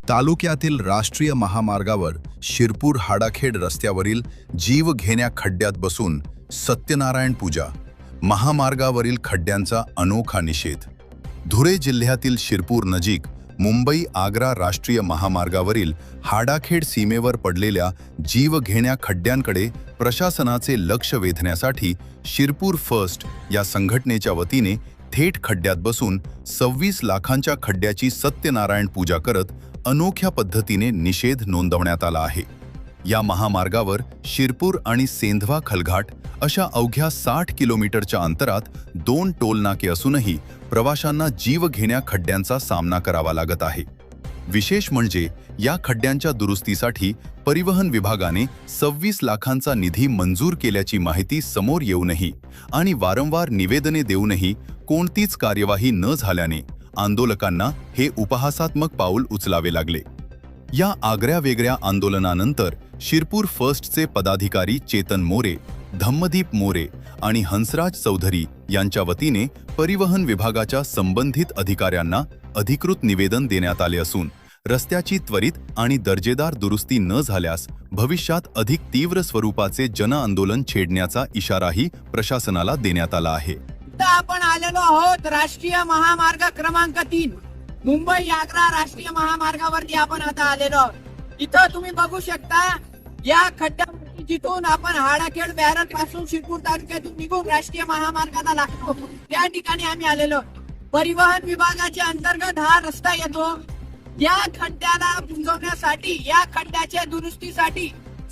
तालुक्यातील राष्ट्रीय महामार्गावर शिरपूर हाडाखेड रस्त्यावरील जीवघेण्या खड्ड्यात बसून सत्यनारायण पूजा, महामार्गावरील खड्ड्यांचा अनोखा निषेध। धुळे जिल्ह्यातील शिरपूर नजीक मुंबई आग्रा राष्ट्रीय महामार्गावरील हाडाखेड सीमेवर पडलेल्या जीवघेण्या खड्ड्यांकडे प्रशासनाचे लक्ष वेधण्यासाठी शिरपूर फर्स्ट या संघटनेच्या वतीने थेट खड्ड्यात बसून 26 लाखांच्या खड्ड्याची सत्यनारायण पूजा करत अनोख्या पद्धतीने निषेध नोंदवण्यात आला आहे। या महामार्गावर शिरपूर आणि सेंधवा खलघाट अशा अवघ्या 60 किलोमीटरच्या अंतरात 2 टोलनाके असूनही प्रवाशांना जीवघेण्या खड्ड्यांचा सामना करावा लागत आहे। विशेष म्हणजे या खड्ड्यांच्या दुरुस्तीसाठी परिवहन विभागाने 26 लाखांचा निधी मंजूर केल्याची माहिती समोर येऊनही आणि वारंवार निवेदने देऊनही कोणतीच कार्यवाही न झाल्याने आंदोलकांना हे उपहासात्मक पाऊल उचलावे लागले। या आगळ्या वेगळ्या आंदोलनानंतर शिरपूर फर्स्टचे पदाधिकारी चेतन मोरे, धम्मदीप मोरे आणि हंसराज चौधरी यांच्या वतीने परिवहन विभागाच्या संबंधित अधिकाऱ्यांना अधिकृत निवेदन देण्यात आले असून रस्त्याची त्वरित आणि दर्जेदार दुरुस्ती न झाल्यास भविष्यात अधिक तीव्र स्वरूपाचे जनआंदोलन छेडण्याचा इशाराही प्रशासनाला देण्यात आला आहे। आपण आलेलो आहोत राष्ट्रीय महामार्ग क्रमांक 3 मुंबई आग्रा राष्ट्रीय महामार्गावरती आपण आता आलेलो आहोत। इथं तुम्ही बघू शकता या खड्ड्यावरती जिथून आपण हाडाखेड बॅरल पासून शिरपूर तालुक्यातून निघून राष्ट्रीय महामार्गाला लागतो त्या ठिकाणी आम्ही आलेलो। परिवहन विभागाच्या अंतर्गत हा रस्ता येतो। या खड्ड्याला बुजवण्यासाठी या खड्ड्याच्या दुरुस्तीसाठी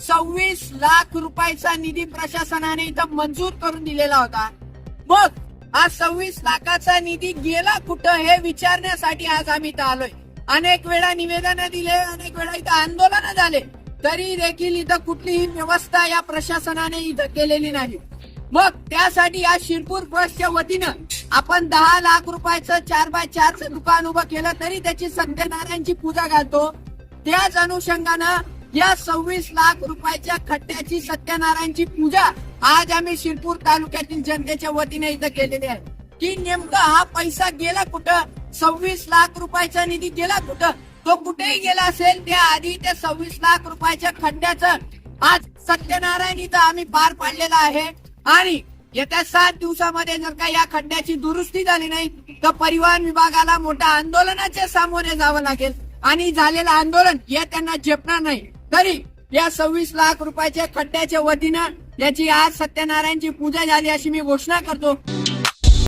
26 लाख रुपयाचा निधी प्रशासनाने इथं मंजूर करून दिलेला होता। मग हा 26 लाखाचा निधी गेला कुठं हे विचारण्यासाठी आज आम्ही इथं आलोय। अनेक वेळा निवेदन दिले, अनेक वेळा इथं आंदोलन झाले, तरी देखील इथं कुठलीही व्यवस्था या प्रशासनाने इथं केलेली नाही। मग त्यासाठी आज शिरपूर फर्स्टच्या वतीनं आपण 10 लाख रुपयाचं 4x4चं दुकान उभं केलं तरी त्याची सत्यनारायणची पूजा घालतो। त्याच अनुषंगानं या 26 लाख रुपयाच्या खड्ड्याची सत्यनारायणची पूजा आज आम्ही शिरपूर तालुक्यातील जनतेच्या वतीने इथं केलेली आहे। की नेमका हा पैसा गेला कुठं, 26 लाख रुपयाचा निधी गेला कुठं, तो कुठेही गेला असेल त्या आधी त्या 26 लाख रुपयाच्या खड्ड्याचं आज सत्यनारायण इथं आम्ही पार पाडलेला आहे। आणि येत्या 7 दिवसामध्ये जर का या खड्ड्याची दुरुस्ती झाली नाही तर परिवहन विभागाला मोठ्या आंदोलनाच्या सामोरे जावं लागेल आणि झालेलं आंदोलन हे त्यांना झेपणार नाही। तरी या 26 लाख रुपयाच्या खड्ड्याच्या वतीनं याची आज सत्यनारायणची पूजा झाली अशी मी घोषणा करतो।